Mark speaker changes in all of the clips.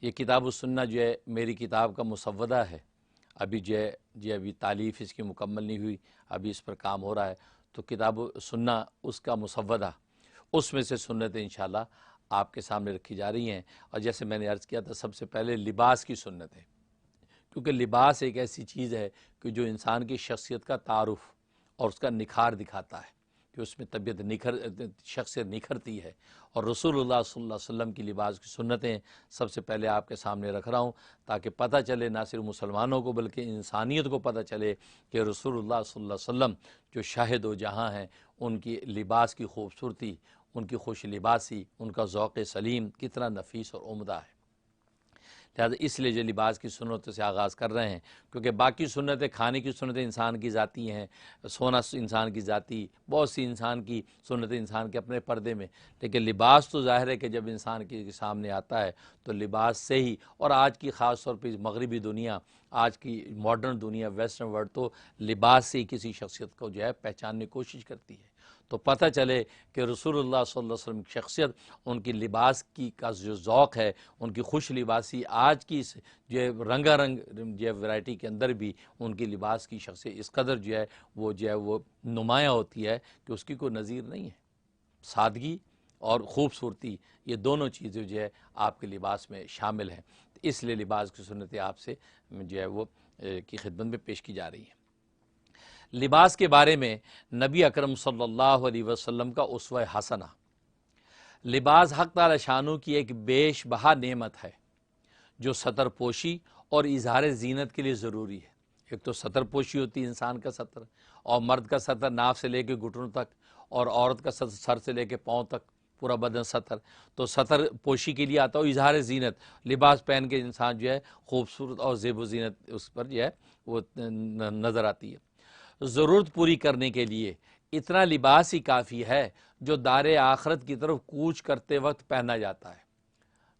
Speaker 1: یہ کتاب السنہ جو ہے میری کتاب کا مسودہ ہے، ابھی جو ہے ابھی تالیف اس کی مکمل نہیں ہوئی، ابھی اس پر کام ہو رہا ہے، تو کتاب السنہ اس کا مسودہ، اس میں سے سنتیں انشاءاللہ آپ کے سامنے رکھی جا رہی ہیں۔ اور جیسے میں نے عرض کیا تھا، سب سے پہلے لباس کی سنت ہے، کیونکہ لباس ایک ایسی چیز ہے کہ جو انسان کی شخصیت کا تعارف اور اس کا نکھار دکھاتا ہے، کہ اس میں شخصیت نکھرتی ہے۔ اور رسول اللہ صلی اللہ علیہ وسلم کی لباس کی سنتیں سب سے پہلے آپ کے سامنے رکھ رہا ہوں، تاکہ پتہ چلے نہ صرف مسلمانوں کو بلکہ انسانیت کو پتہ چلے کہ رسول اللہ صلی اللہ علیہ وسلم جو شاہد و جہاں ہیں، ان کی لباس کی خوبصورتی، ان کی خوش لباسی، ان کا ذوق سلیم کتنا نفیس اور عمدہ ہے۔ لہٰذا اس لیے جو لباس کی سنتوں سے آغاز کر رہے ہیں، کیونکہ باقی سنتیں، کھانے کی سنتیں انسان کی ذاتی ہیں، سونا انسان کی ذاتی، بہت سی انسان کی سنتیں انسان کے اپنے پردے میں، لیکن لباس تو ظاہر ہے کہ جب انسان کے سامنے آتا ہے تو لباس سے ہی، اور آج کی خاص طور پہ مغربی دنیا، آج کی ماڈرن دنیا، ویسٹرن ورلڈ تو لباس سے ہی کسی شخصیت کو جو ہے پہچاننے کی کوشش کرتی ہے۔ تو پتہ چلے کہ رسول اللہ صلی اللہ علیہ وسلم کی شخصیت، ان کی لباس کا جو ذوق ہے، ان کی خوش لباسی، آج کی جو ہے رنگا رنگ جو ہے ورائٹی کے اندر بھی ان کی لباس کی شخصیت اس قدر جو ہے وہ نمایاں ہوتی ہے کہ اس کی کوئی نظیر نہیں ہے۔ سادگی اور خوبصورتی، یہ دونوں چیزیں جو ہے آپ کے لباس میں شامل ہیں، اس لیے لباس کی سنتیں آپ سے جو ہے وہ کی خدمت میں پیش کی جا رہی ہیں۔ لباس کے بارے میں نبی اکرم صلی اللہ علیہ وسلم کا اسوہ حسنہ، لباس حق تعالی شانو کی ایک بیش بہا نعمت ہے جو ستر پوشی اور اظہار زینت کے لیے ضروری ہے۔ ایک تو ستر پوشی ہوتی ہے انسان کا ستر، اور مرد کا ستر ناف سے لے کے گھٹنوں تک، اور عورت کا ستر سر سے لے کے پاؤں تک، پورا بدن ستر۔ تو ستر پوشی کے لیے آتا ہو اظہار زینت، لباس پہن کے انسان جو ہے خوبصورت اور زیب و زینت اس پر جو ہے وہ نظر آتی ہے۔ ضرورت پوری کرنے کے لیے اتنا لباس ہی کافی ہے جو دار آخرت کی طرف کوچ کرتے وقت پہنا جاتا ہے۔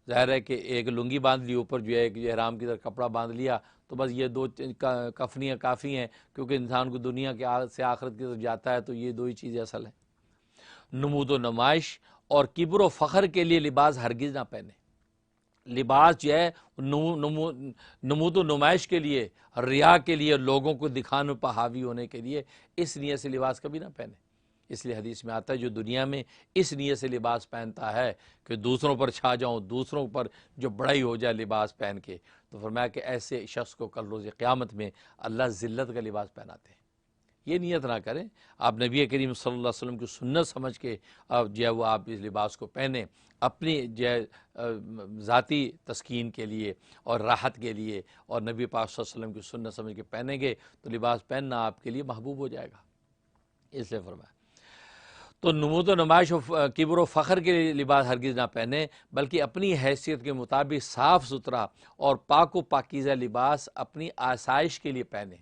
Speaker 1: ظاہر ہے کہ ایک لنگی باندھ لی، اوپر جو ہے ایک احرام کی طرح کپڑا باندھ لیا، تو بس یہ دو کفنیاں کافی ہیں، کیونکہ انسان کو دنیا کے سے آخرت کی طرف جاتا ہے تو یہ دو ہی چیزیں اصل ہیں۔ نمود و نمائش اور کبر و فخر کے لیے لباس ہرگز نہ پہنے۔ لباس جو ہے نمود و نمائش کے لیے، ریا کے لیے، لوگوں کو دکھانے پر حاوی ہونے کے لیے اس نیت سے لباس کبھی نہ پہنے۔ اس لیے حدیث میں آتا ہے جو دنیا میں اس نیت سے لباس پہنتا ہے کہ دوسروں پر چھا جاؤں، دوسروں پر جو بڑائی ہو جائے لباس پہن کے، تو فرمایا کہ ایسے شخص کو کل روز قیامت میں اللہ ذلت کا لباس پہناتے ہیں۔ یہ نیت نہ کریں، آپ نبی کریم صلی اللہ علیہ وسلم کی سنت سمجھ کے جو ہے وہ آپ اس لباس کو پہنیں، اپنی جو ہے ذاتی تسکین کے لیے اور راحت کے لیے، اور نبی پاک صلی اللہ علیہ وسلم کی سنت سمجھ کے پہنیں گے تو لباس پہننا آپ کے لیے محبوب ہو جائے گا۔ اس لیے فرمایا تو نمود و نمائش و کبر و فخر کے لیے لباس ہرگز نہ پہنے، بلکہ اپنی حیثیت کے مطابق صاف ستھرا اور پاک و پاکیزہ لباس اپنی آسائش کے لیے پہنے۔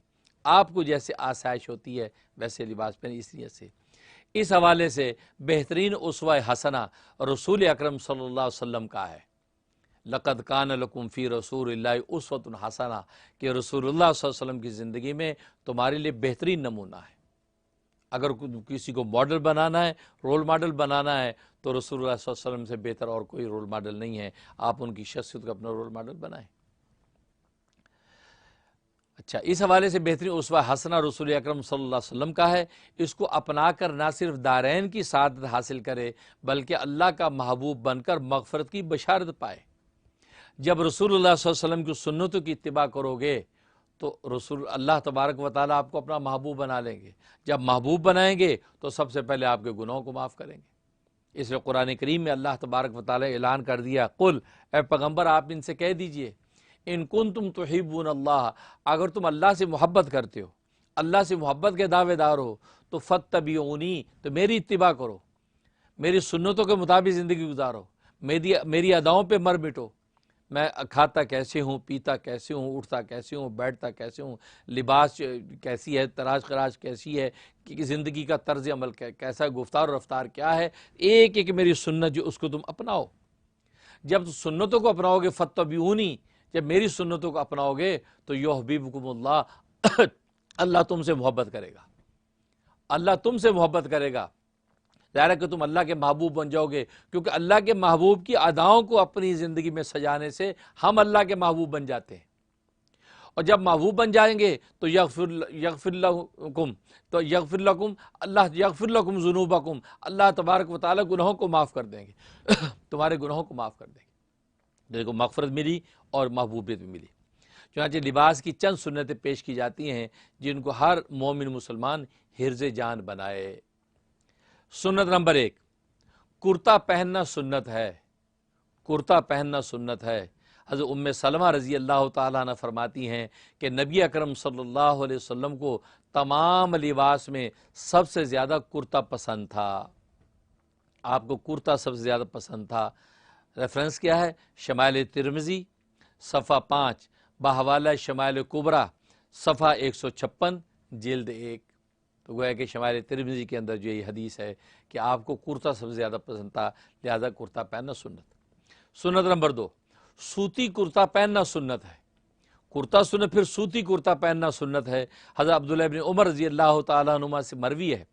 Speaker 1: آپ کو جیسے آسائش ہوتی ہے ویسے لباس پہنے، اس لیے سے اس حوالے سے بہترین اسوہ حسنہ رسول اکرم صلی اللہ علیہ وسلم کا ہے۔ لقد کان لکم فی رسول اللہ اسوۃ حسنہ، کہ رسول اللہ صلی اللہ علیہ وسلم کی زندگی میں تمہارے لیے بہترین نمونہ ہے۔ اگر کسی کو ماڈل بنانا ہے، رول ماڈل بنانا ہے، تو رسول اللہ صلی اللہ علیہ وسلم سے بہتر اور کوئی رول ماڈل نہیں ہے۔ آپ ان کی شخصیت کو اپنا رول ماڈل بنائیں۔ اچھا، اس حوالے سے بہترین اسوہ حسنہ رسول اکرم صلی اللہ علیہ وسلم کا ہے، اس کو اپنا کر نہ صرف دارین کی سعادت حاصل کرے بلکہ اللہ کا محبوب بن کر مغفرت کی بشارت پائے۔ جب رسول اللہ صلی اللہ علیہ وسلم کی سنتوں کی اتباع کرو گے تو اللہ تبارک و تعالیٰ آپ کو اپنا محبوب بنا لیں گے۔ جب محبوب بنائیں گے تو سب سے پہلے آپ کے گناہوں کو معاف کریں گے۔ اس لیے قرآن کریم میں اللہ تبارک و تعالیٰ اعلان کر دیا، قل، اے پیغمبر آپ ان سے کہہ دیجئے، ان کنتم تحبون اللہ، اگر تم اللہ سے محبت کرتے ہو، اللہ سے محبت کے دعوے دار ہو، تو فاتبعونی، تو میری اتباع کرو، میری سنتوں کے مطابق زندگی گزارو، میری اداؤں پہ مر مٹو۔ میں کھاتا کیسے ہوں، پیتا کیسے ہوں، اٹھتا کیسے ہوں، بیٹھتا کیسے ہوں، لباس کیسی ہے، تراش خراش کیسی ہے، کہ زندگی کا طرز عمل کیسا ہے، گفتار و رفتار کیا ہے، ایک ایک میری سنت جو اس کو تم اپناؤ۔ جب سنتوں کو اپناؤ گے، فاتبعونی، جب میری سنتوں کو اپناؤ گے تو یحببکم اللہ، اللہ تم سے محبت کرے گا، اللہ تم سے محبت کرے گا۔ ظاہر ہے کہ تم اللہ کے محبوب بن جاؤ گے، کیونکہ اللہ کے محبوب کی اداؤں کو اپنی زندگی میں سجانے سے ہم اللہ کے محبوب بن جاتے ہیں، اور جب محبوب بن جائیں گے تو یغفر لکم اللہ یغفر لکم ذنوبکم، اللہ تبارک و تعالیٰ گناہوں کو معاف کر دیں گے تمہارے گناہوں کو معاف کر دیں گے۔ دیکھو مغفرت ملی اور محبوبیت بھی ملی۔ چنانچہ لباس کی چند سنتیں پیش کی جاتی ہیں جن کو ہر مومن مسلمان حرز جان بنائے۔ سنت نمبر 1، کرتا پہننا سنت ہے، کرتا پہننا سنت ہے۔ حضرت ام سلمہ رضی اللہ تعالیٰ عنہ فرماتی ہیں کہ نبی اکرم صلی اللہ علیہ وسلم کو تمام لباس میں سب سے زیادہ کرتا پسند تھا، آپ کو کرتا سب سے زیادہ پسند تھا۔ ریفرنس کیا ہے؟ شمائل ترمذی صفحہ 5 بحوالہ شمائل کبریٰ صفحہ 156 جلد 1۔ تو گویا کہ شمائل ترمذی کے اندر جو یہ حدیث ہے کہ آپ کو کرتا سب سے زیادہ پسند تھا، لہذا کرتا پہننا سنت۔ سنت نمبر 2، سوتی کرتا پہننا سنت ہے۔ کرتا سنت پھر سوتی کرتا پہننا سنت ہے۔ حضرت عبداللہ ابن عمر رضی اللہ تعالیٰ عنہما سے مروی ہے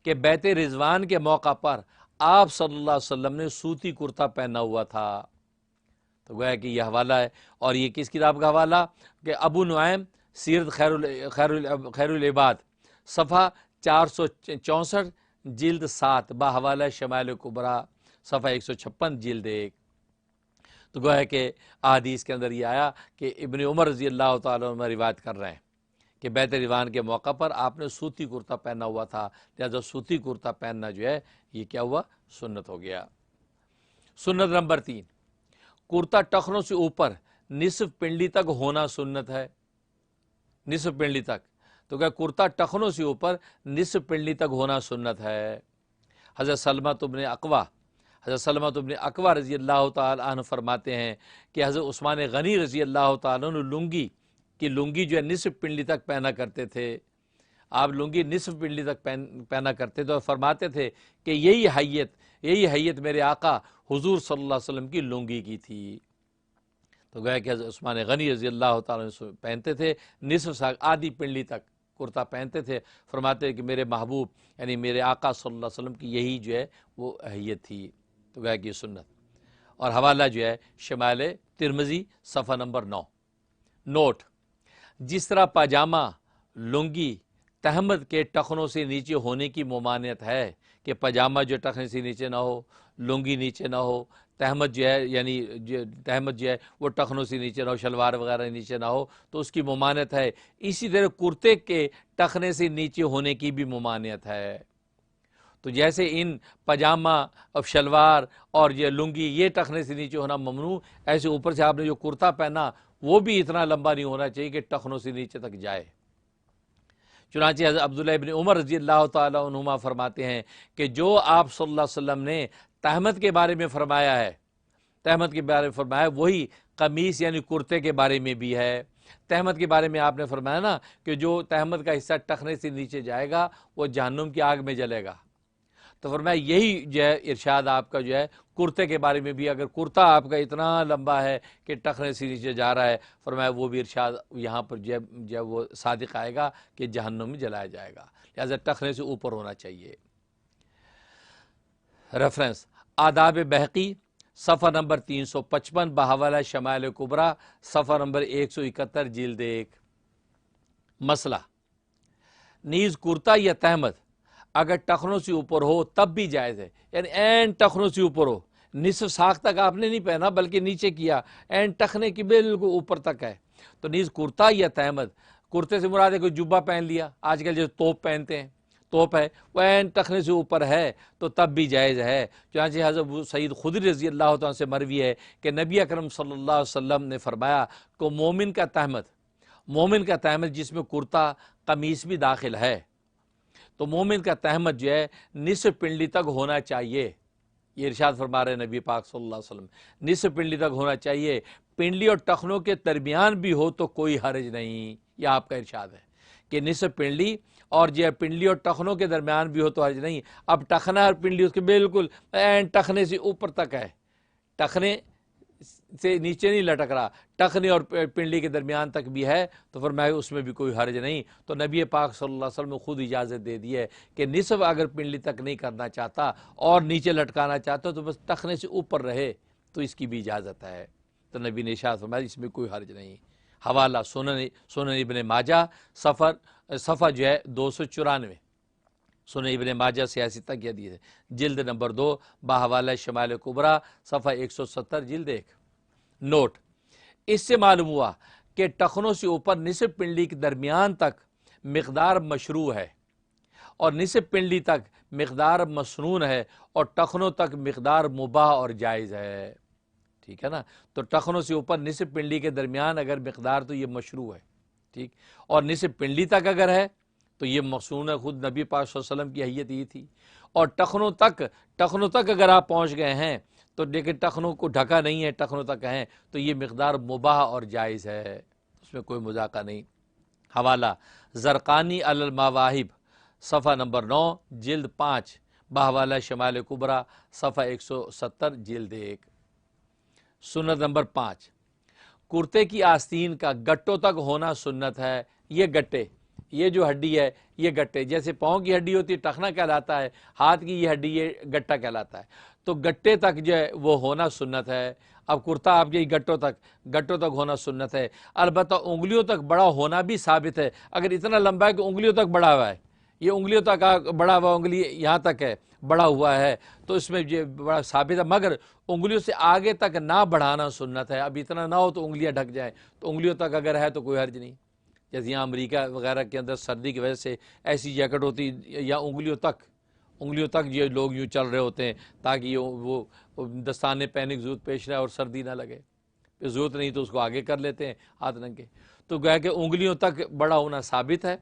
Speaker 1: کہ بیت رضوان کے موقع پر آپ صلی اللہ علیہ وسلم نے سوتی کرتا پہنا ہوا تھا۔ تو گویا کہ یہ حوالہ ہے، اور یہ کس کتاب کا حوالہ؟ کہ ابو نعیم سیرت خیر العباد صفحہ 464 جلد 7 بحوالہ شمائل کبریٰ صفحہ 156 جلد 1۔ تو گویا کہ احادیث کے اندر یہ آیا کہ ابن عمر رضی اللہ تعالیٰ عنہ روایت کر رہے ہیں کہ بیت رضوان کے موقع پر آپ نے سوتی کرتا پہنا ہوا تھا، لہذا سوتی کرتا پہننا جو ہے یہ کیا ہوا؟ سنت ہو گیا۔ سنت نمبر 3، کرتا ٹخنوں سے اوپر نصف پنڈلی تک ہونا سنت ہے، نصف پنڈلی تک۔ تو کیا کرتا ٹخنوں سے اوپر نصف پنڈلی تک ہونا سنت ہے۔ حضرت سلمہ بن اکوع رضی اللہ تعالیٰ عنہ فرماتے ہیں کہ حضرت عثمان غنی رضی اللہ تعالیٰ عنہ لنگی جو ہے نصف پنڈلی تک پہنا کرتے تھے، آپ لنگی نصف پنڈلی تک پہنا کرتے تھے، اور فرماتے تھے کہ یہی حیت میرے آقا حضور صلی اللہ علیہ وسلم کی لنگی کی تھی۔ تو گویا کہ حضرت عثمان غنی رضی اللہ تعالیٰ عنہ پہنتے تھے نصف ساق آدھی پنڈلی تک کرتا پہنتے تھے، فرماتے ہیں کہ میرے محبوب یعنی میرے آقا صلی اللہ علیہ وسلم کی یہی جو ہے وہ حیت تھی۔ تو گویا کہ یہ سنت، اور حوالہ جو ہے شمائل ترمذی صفحہ نمبر 9۔ نوٹ: جس طرح پاجامہ، لنگی، تہمد کے ٹخنوں سے نیچے ہونے کی ممانعت ہے کہ پاجامہ جو ٹخنے سے نیچے نہ ہو، لنگی نیچے نہ ہو، تہمد جو ہے یعنی تہمد جو ہے وہ ٹخنوں سے نیچے نہ ہو، شلوار وغیرہ نیچے نہ ہو، تو اس کی ممانعت ہے۔ اسی طرح کرتے کے ٹخنے سے نیچے ہونے کی بھی ممانعت ہے۔ تو جیسے ان پاجامہ اور شلوار اور یہ لنگی یہ ٹخنے سے نیچے ہونا ممنوع، ایسے اوپر سے آپ نے جو کرتا پہنا وہ بھی اتنا لمبا نہیں ہونا چاہیے کہ ٹخنوں سے نیچے تک جائے۔ چنانچہ حضرت عبداللہ ابن عمر رضی اللہ تعالیٰ عنہما فرماتے ہیں کہ جو آپ صلی اللہ علیہ وسلم نے تہمد کے بارے میں فرمایا ہے، وہی قمیص یعنی کرتے کے بارے میں بھی ہے۔ تہمد کے بارے میں آپ نے فرمایا نا کہ جو تہمد کا حصہ ٹخنے سے نیچے جائے گا وہ جہنم کی آگ میں جلے گا۔ تو فرمایا یہی جو ہے ارشاد آپ کا جو ہے کرتے کے بارے میں بھی، اگر کرتا آپ کا اتنا لمبا ہے کہ ٹخنے سے نیچے جا رہا ہے، فرمایا وہ بھی ارشاد یہاں پر جب وہ صادق آئے گا کہ جہنم میں جلایا جائے گا، لہذا ٹخنے سے اوپر ہونا چاہیے۔ ریفرنس: آداب بہقی صفحہ نمبر 355 بحوالہ شمائل کبریٰ صفحہ نمبر 171 جلد 1۔ مسئلہ: نیز کرتا یا تہمد اگر ٹخنوں سے اوپر ہو تب بھی جائز ہے، یعنی این ٹخنوں سے اوپر ہو، نصف ساق تک آپ نے نہیں پہنا بلکہ نیچے کیا، این ٹخنے کی بالکل اوپر تک ہے، تو نیز کرتا یا تہمد، کرتے سے مراد ہے کوئی جبہ پہن لیا، آج کل جو توپ پہنتے ہیں، توپ ہے وہ این ٹخنے سے اوپر ہے تو تب بھی جائز ہے۔ چنانچہ حضرت سعید خدری رضی اللہ تعالیٰ سے مروی ہے کہ نبی اکرم صلی اللہ علیہ وسلم نے فرمایا کہ مومن کا تہمد جس میں کرتا قمیص بھی داخل ہے، تو مومن کا تہمد جو ہے نصف پنڈلی تک ہونا چاہیے۔ یہ ارشاد فرما رہے نبی پاک صلی اللہ علیہ وسلم، نصف پنڈلی تک ہونا چاہیے، پنڈلی اور ٹخنوں کے درمیان بھی ہو تو کوئی حرج نہیں۔ یہ آپ کا ارشاد ہے کہ نصف پنڈلی اور جو پنڈلی اور ٹخنوں کے درمیان بھی ہو تو حرج نہیں۔ اب ٹخنا اور پنڈلی اس کے بالکل ٹخنے سے اوپر تک ہے، ٹخنے سے نیچے نہیں لٹک رہا، ٹخنے اور پنڈلی کے درمیان تک بھی ہے تو فرمایا اس میں بھی کوئی حرج نہیں۔ تو نبی پاک صلی اللہ علیہ وسلم نے خود اجازت دے دی ہے کہ نصف اگر پنڈلی تک نہیں کرنا چاہتا اور نیچے لٹکانا چاہتا تو بس ٹخنے سے اوپر رہے تو اس کی بھی اجازت ہے۔ تو نبی نے ارشاد فرمایا اس میں کوئی حرج نہیں۔ حوالہ سنن ابن ماجہ صفحہ جو ہے 294، سنن ابن ماجہ سیاسی تک یہ حدیث ہے، جلد نمبر 2 باحوالہ شمال کبریٰ صفحہ 170 جلد 1۔ نوٹ، اس سے معلوم ہوا کہ ٹخنوں سے اوپر نصف پنڈلی کے درمیان تک مقدار مشروع ہے اور نصف پنڈلی تک مقدار مسنون ہے اور ٹخنوں تک مقدار مباح اور جائز ہے، ٹھیک ہے نا۔ تو ٹخنوں سے اوپر نصف پنڈلی کے درمیان اگر مقدار تو یہ مشروع ہے، ٹھیک، اور نصف پنڈلی تک اگر ہے تو یہ مسنون ہے، خود نبی پاک صلی اللہ علیہ وسلم کی حیت یہ تھی۔ اور ٹخنوں تک اگر آپ پہنچ گئے ہیں تو لیکن ٹخنوں کو ڈھکا نہیں ہے، ٹخنوں تک ہیں تو یہ مقدار مباح اور جائز ہے، اس میں کوئی مذاقہ نہیں۔ حوالہ زرقانی علی المواہب صفحہ نمبر 9 جلد 5 باحوالہ شمال کبریٰ صفحہ 170 جلد 1۔ سنت نمبر 5، کرتے کی آستین کا گٹوں تک ہونا سنت ہے۔ یہ گٹے، یہ جو ہڈی ہے یہ گٹے، جیسے پاؤں کی ہڈی ہوتی ہے ٹخنا کہلاتا ہے، ہاتھ کی یہ ہڈی یہ گٹا کہلاتا ہے، تو گٹے تک جو ہے وہ ہونا سنت ہے۔ اب کرتا آپ کے گٹوں تک ہونا سنت ہے۔ البتہ انگلیوں تک بڑا ہونا بھی ثابت ہے۔ اگر اتنا لمبا ہے کہ انگلیوں تک بڑا ہوا ہے، یہ انگلیوں تک بڑا ہوا، انگلی یہاں تک ہے بڑا ہوا ہے تو اس میں یہ بڑا ثابت ہے، مگر انگلیوں سے آگے تک نہ بڑھانا سنت ہے۔ اب اتنا نہ ہو تو انگلیاں ڈھک جائیں، تو انگلیوں تک اگر ہے تو کوئی حرج نہیں۔ جیسے یہاں امریکہ وغیرہ کے اندر سردی کی وجہ سے ایسی جیکٹ ہوتی یا انگلیوں تک یہ لوگ یوں چل رہے ہوتے ہیں تاکہ وہ دستانے پہننے کی ضرورت پیش نہ اور سردی نہ لگے، ضرورت نہیں تو اس کو آگے کر لیتے ہیں ہاتھ ننگے۔ تو گویا کہ انگلیوں تک بڑا ہونا ثابت ہے،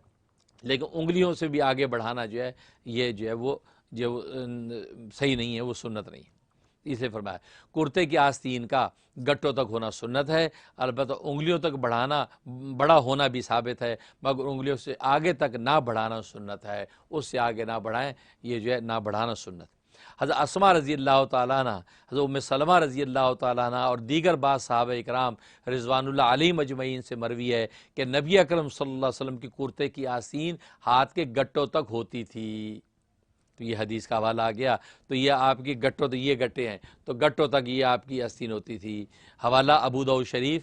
Speaker 1: لیکن انگلیوں سے بھی آگے بڑھانا جو ہے یہ جو ہے وہ صحیح نہیں ہے، وہ سنت نہیں ہے۔ اسے فرمایا کرتے کی آستین کا گٹوں تک ہونا سنت ہے، البتہ انگلیوں تک بڑا ہونا بھی ثابت ہے، مگر انگلیوں سے آگے تک نہ بڑھانا سنت ہے، اس سے آگے نہ بڑھائیں، یہ جو ہے نہ بڑھانا سنت۔ حضرت اسماء رضی اللہ تعالیٰ عنہ، حضرت ام سلمہ رضی اللہ تعالیٰ عنہ اور دیگر بعض صحابہ اکرام رضوان اللہ علیہم اجمعین سے مروی ہے کہ نبی اکرم صلی اللہ علیہ وسلم کی کرتے کی آستین ہاتھ کے گٹوں تک ہوتی تھی۔ تو یہ حدیث کا حوالہ آ گیا، تو یہ آپ کی گٹوں تو یہ گٹے ہیں تو گٹوں تک یہ آپ کی آستین ہوتی تھی۔ حوالہ ابو داؤد شریف،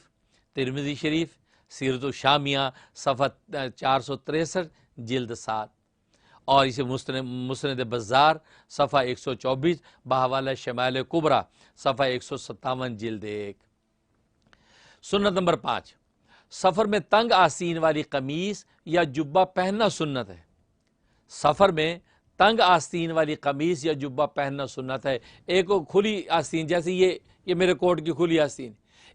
Speaker 1: ترمذی شریف، سیرت الشامیہ صفحہ 463 جلد 7، اور اسے مسند بزار صفحہ 124 بحوالہ شمال کبریٰ صفحہ 157 جلد 1۔ سنت نمبر 5، سفر میں تنگ آستین والی قمیص یا جبہ پہننا سنت ہے۔ سفر میں تنگ آستین والی قمیص یا جبہ پہننا سنت ہے۔ ایک کھلی آستین، جیسے یہ میرے کوٹ کی کھلی آستین،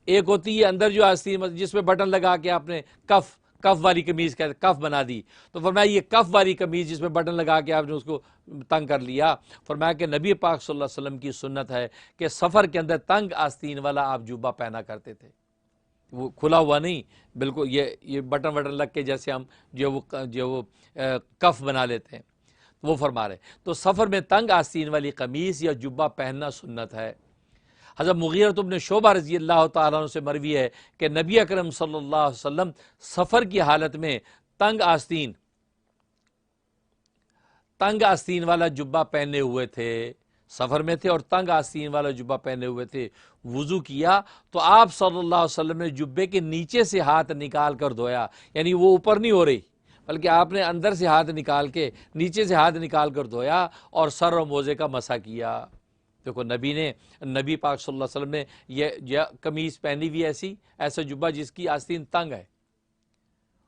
Speaker 1: ایک ہوتی ہے اندر جو آستین جس میں بٹن لگا کے آپ نے کف والی قمیض کہتے کف بنا دی، تو فرمایا یہ کف والی قمیض جس میں بٹن لگا کے آپ نے اس کو تنگ کر لیا، فرمایا کہ نبی پاک صلی اللہ علیہ وسلم کی سنت ہے کہ سفر کے اندر تنگ آستین والا آپ جبہ پہنا کرتے تھے، وہ کھلا ہوا نہیں، بالکل یہ بٹن لگ کے جیسے ہم جو وہ کف بنا لیتے ہیں وہ فرما رہے۔ تو سفر میں تنگ آستین والی قمیص یا جبہ پہننا سنت ہے۔ حضرت مغیرہ بن شعبہ رضی اللہ تعالیٰ عنہ سے مروی ہے کہ نبی اکرم صلی اللہ علیہ وسلم سفر کی حالت میں تنگ آستین والا جبہ پہنے ہوئے تھے، سفر میں تھے اور تنگ آستین والا جبہ پہنے ہوئے تھے۔ وضو کیا تو آپ صلی اللہ علیہ وسلم نے جبے کے نیچے سے ہاتھ نکال کر دھویا، یعنی وہ اوپر نہیں ہو رہی بلکہ آپ نے اندر سے ہاتھ نکال کے نیچے سے ہاتھ نکال کر دھویا اور سر و موزے کا مسح کیا۔ دیکھو نبی پاک صلی اللہ علیہ وسلم نے یہ قمیض پہنی ہوئی ایسا جبہ جس کی آستین تنگ ہے،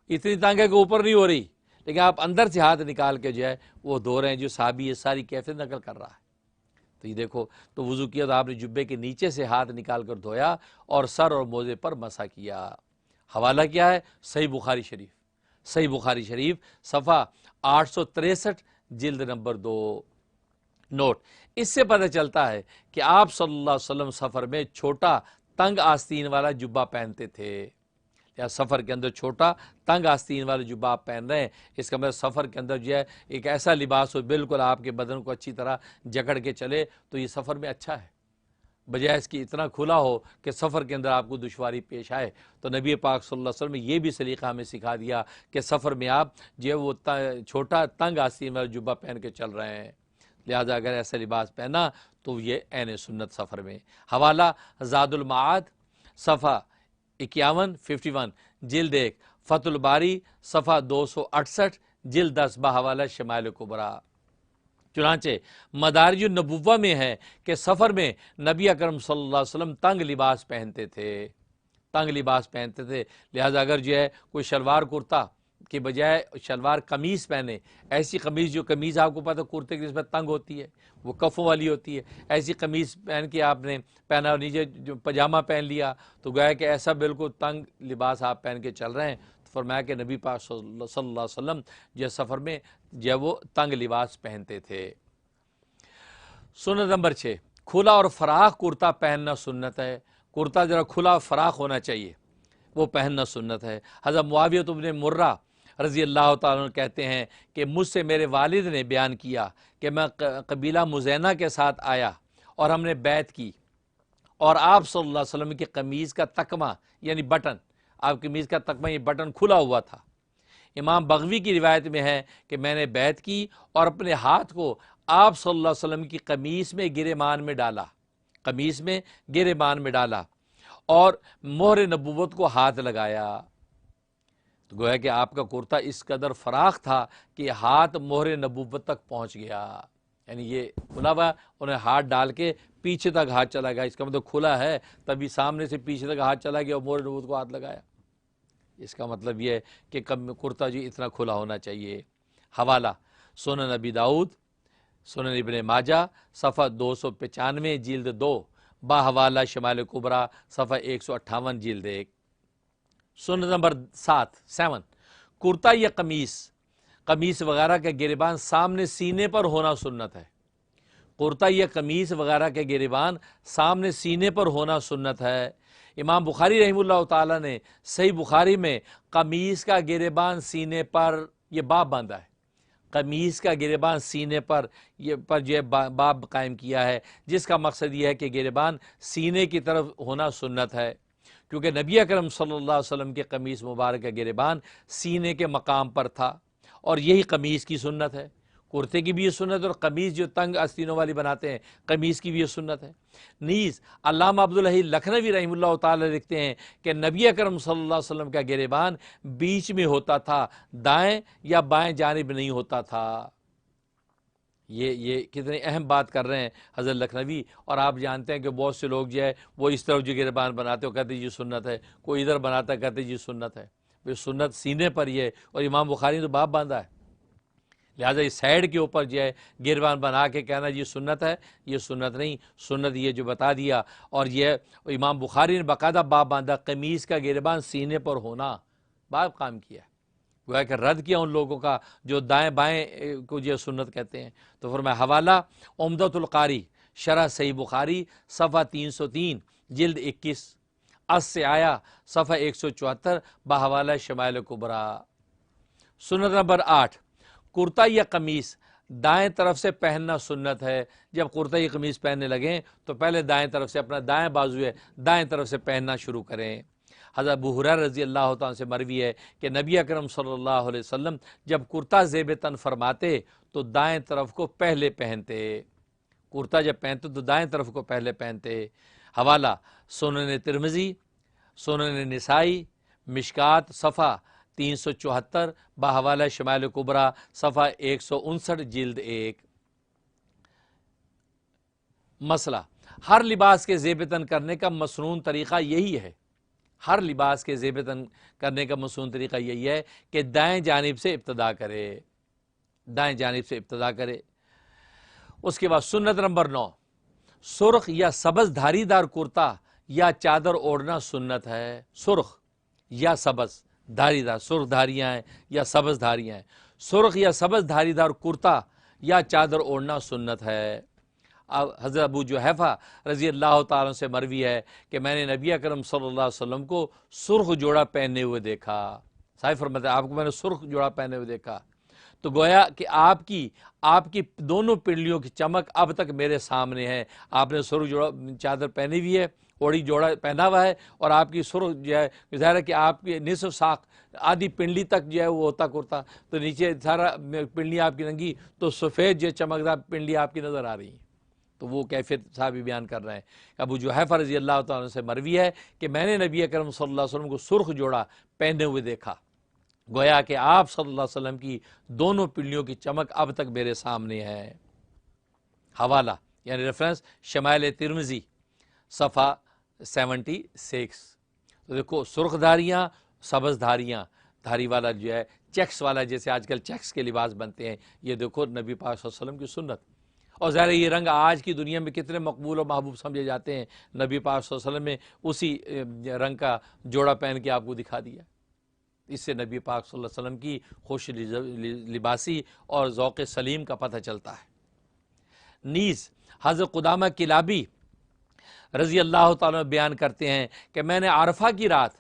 Speaker 1: اتنی تنگ ہے کہ اوپر نہیں ہو رہی، لیکن آپ اندر سے ہاتھ نکال کے جو ہے وہ دھو رہے ہیں۔ جو صحابی یہ ساری کیفیت نقل کر رہا ہے، تو یہ دیکھو، تو وضو کیا تو آپ نے جبے کے نیچے سے ہاتھ نکال کر دھویا اور سر اور موزے پر مسح کیا۔ حوالہ کیا ہے؟ صحیح بخاری شریف صفحہ 863 جلد نمبر 2۔ نوٹ، اس سے پتہ چلتا ہے کہ آپ صلی اللہ علیہ وسلم سفر میں چھوٹا تنگ آستین والا جبہ پہنتے تھے، یا سفر کے اندر چھوٹا تنگ آستین والا جبہ آپ پہن رہے ہیں، اس کا مطلب سفر کے اندر جو ہے ایک ایسا لباس ہو بالکل آپ کے بدن کو اچھی طرح جکڑ کے چلے، تو یہ سفر میں اچھا ہے۔ بجائے اس کی اتنا کھلا ہو کہ سفر کے اندر آپ کو دشواری پیش آئے۔ تو نبی پاک صلی اللہ علیہ وسلم نے یہ بھی سلیقہ ہمیں سکھا دیا کہ سفر میں آپ جو ہے وہ چھوٹا تنگ آستین والا جبہ پہن کے چل رہے ہیں، لہٰذا اگر ایسا لباس پہنا تو یہ عین سنت سفر میں۔ حوالہ زاد المعاد صفحہ 51 جلد 1، فتح الباری صفحہ 268 جلد 10 بحوالہ شمائل کبریٰ۔ چنانچہ مدارج النبوہ میں ہے کہ سفر میں نبی اکرم صلی اللہ علیہ وسلم تنگ لباس پہنتے تھے، لہذا اگر جو ہے کوئی شلوار کرتا کے بجائے شلوار قمیص پہنے، ایسی قمیص جو قمیص آپ کو پتہ کرتے کی نسبت تنگ ہوتی ہے، وہ کفوں والی ہوتی ہے، ایسی قمیص پہن کے آپ نے پہنا اور نیچے جو پاجامہ پہن لیا تو گویا کہ ایسا بالکل تنگ لباس آپ پہن کے چل رہے ہیں۔ تو فرمایا کہ نبی پاک صلی اللہ علیہ وسلم جو سفر میں جو وہ تنگ لباس پہنتے تھے۔ سنت نمبر 6، کھلا اور فراخ کرتا پہننا سنت ہے۔ کرتا ذرا کھلا فراخ ہونا چاہیے، وہ پہننا سنت ہے۔ حضرت معاویہ بن مرہ رضی اللہ تعالیٰ عنہ کہتے ہیں کہ مجھ سے میرے والد نے بیان کیا کہ میں قبیلہ مزینہ کے ساتھ آیا اور ہم نے بیعت کی، اور آپ صلی اللہ علیہ وسلم کی قمیض کا تکمہ یعنی بٹن، آپ کی قمیض کا تکمہ یہ بٹن کھلا ہوا تھا۔ امام بغوی کی روایت میں ہے کہ میں نے بیعت کی اور اپنے ہاتھ کو آپ صلی اللہ علیہ وسلم کی قمیص میں گریبان میں ڈالا اور مہر نبوت کو ہاتھ لگایا۔ تو گویا کہ آپ کا کرتا اس قدر فراخ تھا کہ ہاتھ مہر نبوت تک پہنچ گیا، یعنی یہ کھلا ہوا، انہیں ہاتھ ڈال کے پیچھے تک ہاتھ چلا گیا، اس کا مطلب کھلا ہے تبھی سامنے سے پیچھے تک ہاتھ چلا گیا اور مہر نبوت کو ہاتھ لگایا۔ اس کا مطلب یہ ہے کہ کرتا جو اتنا کھلا ہونا چاہیے۔ حوالہ سنن ابی داؤد، سنن ابن ماجہ صفحہ 295 جلد 2 باحوالہ شمائل کبریٰ صفحہ 158 جلد 1۔ سنت نمبر 7، کرتا یا قمیص وغیرہ کا گریبان سامنے سینے پر ہونا سنت ہے۔ کرتا یا قمیص وغیرہ کے گریبان سامنے سینے پر ہونا سنت ہے۔ امام بخاری رحمہ اللہ تعالیٰ نے صحیح بخاری میں قمیص کا گریبان سینے پر یہ باب باندھا ہے، قمیص کا گریبان سینے پر یہ جو ہے باب قائم کیا ہے، جس کا مقصد یہ ہے کہ گریبان سینے کی طرف ہونا سنت ہے، کیونکہ نبی اکرم صلی اللہ علیہ وسلم کے قمیص مبارک کا گریبان سینے کے مقام پر تھا، اور یہی قمیص کی سنت ہے۔ کرتے کی بھی یہ سنت ہے، اور قمیص جو تنگ آستینوں والی بناتے ہیں قمیص کی بھی یہ سنت ہے۔ نیز علامہ عبدالحی لکھنوی رحمہ اللہ تعالی لکھتے ہیں کہ نبی اکرم صلی اللہ علیہ وسلم کا گریبان بیچ میں ہوتا تھا، دائیں یا بائیں جانب نہیں ہوتا تھا۔ یہ کتنی اہم بات کر رہے ہیں حضرت لکھنوی، اور آپ جانتے ہیں کہ بہت سے لوگ جو ہے وہ اس طرف جو گریبان بناتے ہیں وہ کہتے ہیں یہ سنت ہے، کوئی ادھر بناتا ہے کہتے ہیں یہ سنت ہے۔ یہ سنت سینے پر یہ ہے، اور امام بخاری نے تو باب باندھا ہے، لہٰذا اس سائڈ کے اوپر جو ہے گریبان بنا کے کہنا یہ سنت ہے، یہ سنت نہیں، سنت یہ جو بتا دیا، اور یہ امام بخاری نے باقاعدہ باب باندھا قمیص کا گریبان سینے پر ہونا، باب قائم کیا ہے، گویا کہ رد کیا ان لوگوں کا جو دائیں بائیں کو یہ سنت کہتے ہیں۔ تو فرمایا حوالہ عمدۃ القاری شرح صحیح بخاری صفحہ 303 جلد 21، سے آیا صفحہ 174 بحوالہ شمائل کبریٰ۔ سنت نمبر 8، کرتا یا قمیص دائیں طرف سے پہننا سنت ہے۔ جب کرتا یا قمیص پہننے لگیں تو پہلے دائیں طرف سے، اپنا دائیں بازو ہے دائیں طرف سے پہننا شروع کریں۔ حضرت ابو ہریرہ رضی اللہ تعالیٰ سے مروی ہے کہ نبی اکرم صلی اللہ علیہ وسلم جب کرتا زیب تن فرماتے تو دائیں طرف کو پہلے پہنتے، کرتا جب پہنتے تو دائیں طرف کو پہلے پہنتے۔ حوالہ سنن ترمذی، سنن نسائی، مشکات صفحہ 374 بحوالہ شمائل کبریٰ صفحہ 159 جلد 1۔ مسئلہ، ہر لباس کے زیب تن کرنے کا مسنون طریقہ یہی ہے، ہر لباس کے زیب تن کرنے کا مسنون طریقہ یہی ہے کہ دائیں جانب سے ابتدا کرے، دائیں جانب سے ابتدا کرے۔ اس کے بعد سنت نمبر 9، سرخ یا سبز دھاری دار کرتا یا چادر اوڑھنا سنت ہے۔ سرخ یا سبز دھاری دار، سرخ دھاریاں ہیں یا سبز دھاریاں ہیں، سرخ یا سبز دھاری دار کرتا یا چادر اوڑھنا سنت ہے۔ حضرت ابو جحیفہ رضی اللہ تعالیٰ سے مروی ہے کہ میں نے نبی اکرم صلی اللہ علیہ وسلم کو سرخ جوڑا پہنے ہوئے دیکھا، صحیح فرماتے ہیں آپ کو میں نے سرخ جوڑا پہنے ہوئے دیکھا، تو گویا کہ آپ کی دونوں پنڈلیوں کی چمک اب تک میرے سامنے ہے۔ آپ نے سرخ جوڑا چادر پہنی ہوئی ہے، اوڑی جوڑا پہنا ہوا ہے، اور آپ کی سرخ جو ہے ظاہر ہے کہ آپ کی نصف ساق آدھی پنڈلی تک جو ہے وہ ہوتا کرتا، تو نیچے سارا پنڈلی آپ کی ننگی، تو سفید جو چمکدار پنڈلی آپ کی نظر آ رہی ہے۔ تو وہ کیفیت صاحب بیان کر رہے ہیں۔ ابو جحیفہ رضی اللہ تعالیٰ سے مروی ہے کہ میں نے نبی اکرم صلی اللہ علیہ وسلم کو سرخ جوڑا پہنے ہوئے دیکھا، گویا کہ آپ صلی اللہ علیہ وسلم کی دونوں پنڈلیوں کی چمک اب تک میرے سامنے ہے۔ حوالہ یعنی ریفرنس شمائل ترمذی صفحہ 76۔ تو دیکھو سرخ دھاریاں، سبز دھاریاں، دھاری والا جو ہے چیکس والا، جیسے آج کل چیکس کے لباس بنتے ہیں، یہ دیکھو نبی پاک صلی اللہ علیہ وسلم کی سنت۔ اور ظاہر یہ رنگ آج کی دنیا میں کتنے مقبول و محبوب سمجھے جاتے ہیں، نبی پاک صلی اللہ علیہ وسلم نے اسی رنگ کا جوڑا پہن کے آپ کو دکھا دیا۔ اس سے نبی پاک صلی اللہ علیہ وسلم کی خوش لباسی اور ذوق سلیم کا پتہ چلتا ہے۔ نیز حضرت قدامہ کلابی رضی اللہ تعالیٰ بیان کرتے ہیں کہ میں نے عرفہ کی رات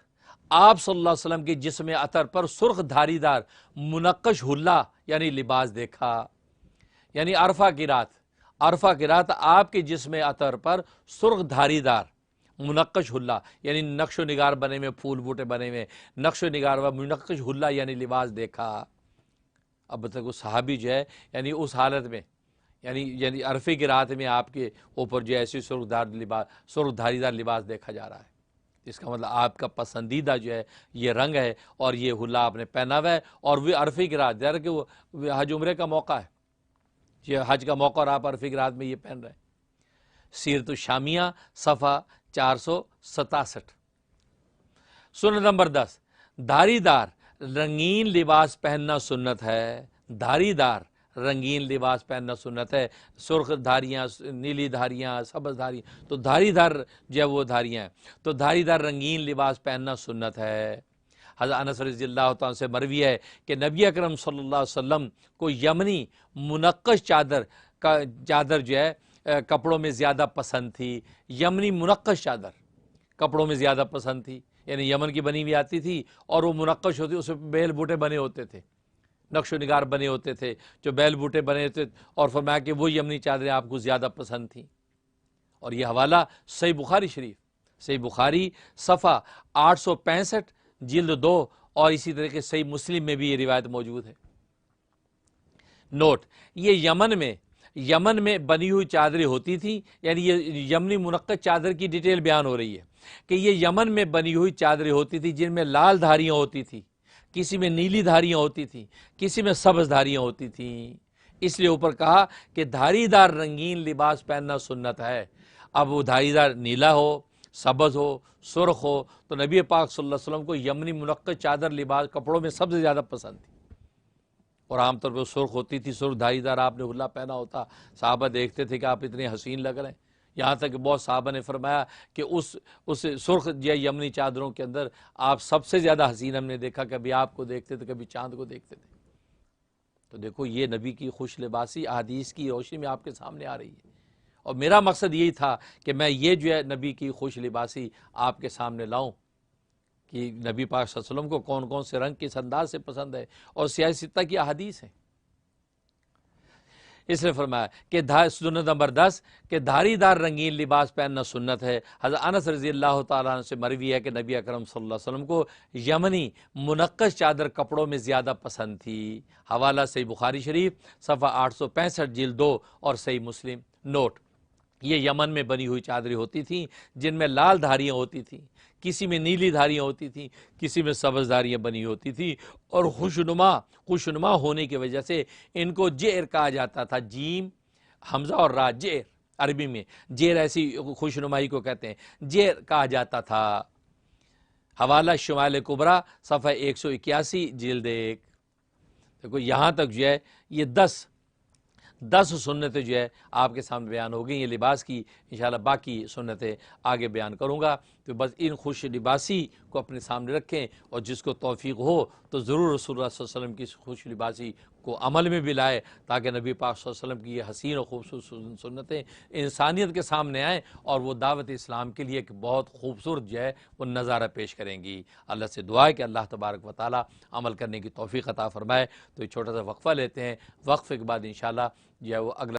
Speaker 1: آپ صلی اللہ علیہ وسلم کے جسم عطر پر سرخ دھاری دار منقش حلہ یعنی لباس دیکھا۔ یعنی عرفہ کی رات آپ کے جسم عطر پر سرخ دھاری دار منقش حلہ یعنی نقش و نگار بنے میں، پھول بوٹے بنے میں نقش و نگار و منقش حلہ یعنی لباس دیکھا۔ اب تک وہ صحابی جو ہے یعنی اس حالت میں یعنی عرفے کی رات میں آپ کے اوپر جو ایسی سرخ دھاری دار لباس دیکھا جا رہا ہے، اس کا مطلب آپ کا پسندیدہ جو ہے یہ رنگ ہے، اور یہ حلہ آپ نے پہنا ہوا ہے، اور وہ عرفے کی رات ظاہر کہ وہ حج عمرے کا موقع ہے، یہ حج کا موقع، اور آپ عرفے کی رات میں یہ پہن رہے ہیں۔ سیرت الشامیہ صفحہ 467۔ سنت نمبر 10، دھاری دار رنگین لباس پہننا سنت ہے۔ دھاری دار رنگین لباس پہننا سنت ہے، سرخ دھاریاں، نیلی دھاریاں، سبز دھاریاں، تو دھاری دار جو ہے وہ دھاریاں ہیں، تو دھاری دار رنگین لباس پہننا سنت ہے۔ حضرت انس رضی اللہ تعالیٰ سے مروی ہے کہ نبی اکرم صلی اللہ علیہ وسلم کو یمنی منقش چادر جو ہے کپڑوں میں زیادہ پسند تھی۔ یمنی منقش چادر کپڑوں میں زیادہ پسند تھی، یعنی یمن کی بنی ہوئی آتی تھی، اور وہ منقش ہوتی، اس میں بیل بوٹے بنے ہوتے تھے، نقش و نگار بنے ہوتے تھے، جو بیل بوٹے بنے ہوتے، اور فرمایا کہ وہ یمنی چادریں آپ کو زیادہ پسند تھیں۔ اور یہ حوالہ صحیح بخاری شریف، صحیح بخاری صفحہ 865 جلد 2، اور اسی طرح کے صحیح مسلم میں بھی یہ روایت موجود ہے۔ نوٹ، یہ یمن میں بنی ہوئی چادریں ہوتی تھیں، یعنی یہ یمنی منقش چادر کی ڈیٹیل بیان ہو رہی ہے کہ یہ یمن میں بنی ہوئی چادریں ہوتی تھیں جن میں لال دھاریاں ہوتی تھیں، کسی میں نیلی دھاریاں ہوتی تھیں، کسی میں سبز دھاریاں ہوتی تھیں۔ اس لیے اوپر کہا کہ دھاری دار رنگین لباس پہننا سنت ہے۔ اب وہ دھاری دار نیلا ہو، سبز ہو، سرخ ہو، تو نبی پاک صلی اللہ علیہ وسلم کو یمنی منقش چادر لباس کپڑوں میں سب سے زیادہ پسند تھی، اور عام طور پہ سرخ ہوتی تھی، سرخ دھاری دار آپ نے حلہ پہنا ہوتا، صحابہ دیکھتے تھے کہ آپ اتنے حسین لگ رہے ہیں، یہاں تک کہ بہت صحابہ نے فرمایا کہ اس سرخ یا یمنی چادروں کے اندر آپ سب سے زیادہ حسین ہم نے دیکھا، کبھی آپ کو دیکھتے تھے، کبھی چاند کو دیکھتے تھے۔ تو دیکھو یہ نبی کی خوش لباسی احادیث کی روشنی میں آپ کے سامنے آ رہی ہے، اور میرا مقصد یہی تھا کہ میں یہ جو ہے نبی کی خوش لباسی آپ کے سامنے لاؤں کہ نبی پاک صلی اللہ علیہ وسلم کو کون کون سے رنگ کس انداز سے پسند ہے، اور سیاہ ستہ کی احادیث ہیں۔ اس نے فرمایا کہ سنت نمبر 10 کہ دھاری دار رنگین لباس پہننا سنت ہے۔ حضرت انس رضی اللہ تعالیٰ عنہ سے مروی ہے کہ نبی اکرم صلی اللہ علیہ وسلم کو یمنی منقش چادر کپڑوں میں زیادہ پسند تھی۔ حوالہ صحیح بخاری شریف صفحہ 865 جلد 2 اور صحیح مسلم۔ نوٹ، یہ یمن میں بنی ہوئی چادریں ہوتی تھیں جن میں لال دھاریاں ہوتی تھیں، کسی میں نیلی دھاریاں ہوتی تھیں، کسی میں سبز دھاریاں بنی ہوتی تھیں، اور خوشنما ہونے کی وجہ سے ان کو جیر کہا جاتا تھا۔ جیم حمزہ اور را، جیر عربی میں جیر ایسی خوشنمائی کو کہتے ہیں، جیر کہا جاتا تھا۔ حوالہ شمائل کبریٰ صفحہ 181 جلد 1۔ دیکھو یہاں تک جو ہے یہ 10 سنتیں جو ہے آپ کے سامنے بیان ہو گئی ہیں لباس کی۔ انشاءاللہ باقی سنتیں آگے بیان کروں گا۔ تو بس ان خوش لباسی کو اپنے سامنے رکھیں، اور جس کو توفیق ہو تو ضرور رسول اللہ صلی اللہ علیہ وسلم کی خوش لباسی کو عمل میں بھی لائے، تاکہ نبی پاک صلی اللہ علیہ وسلم کی یہ حسین اور خوبصورت سنتیں انسانیت کے سامنے آئیں، اور وہ دعوت اسلام کے لیے ایک بہت خوبصورت جو ہے وہ نظارہ پیش کریں گی۔ اللہ سے دعا ہے کہ اللہ تبارک و تعالی عمل کرنے کی توفیق عطا فرمائے۔ تو یہ چھوٹا سا وقفہ لیتے ہیں، وقفے کے بعد انشاءاللہ جو ہے وہ اگلا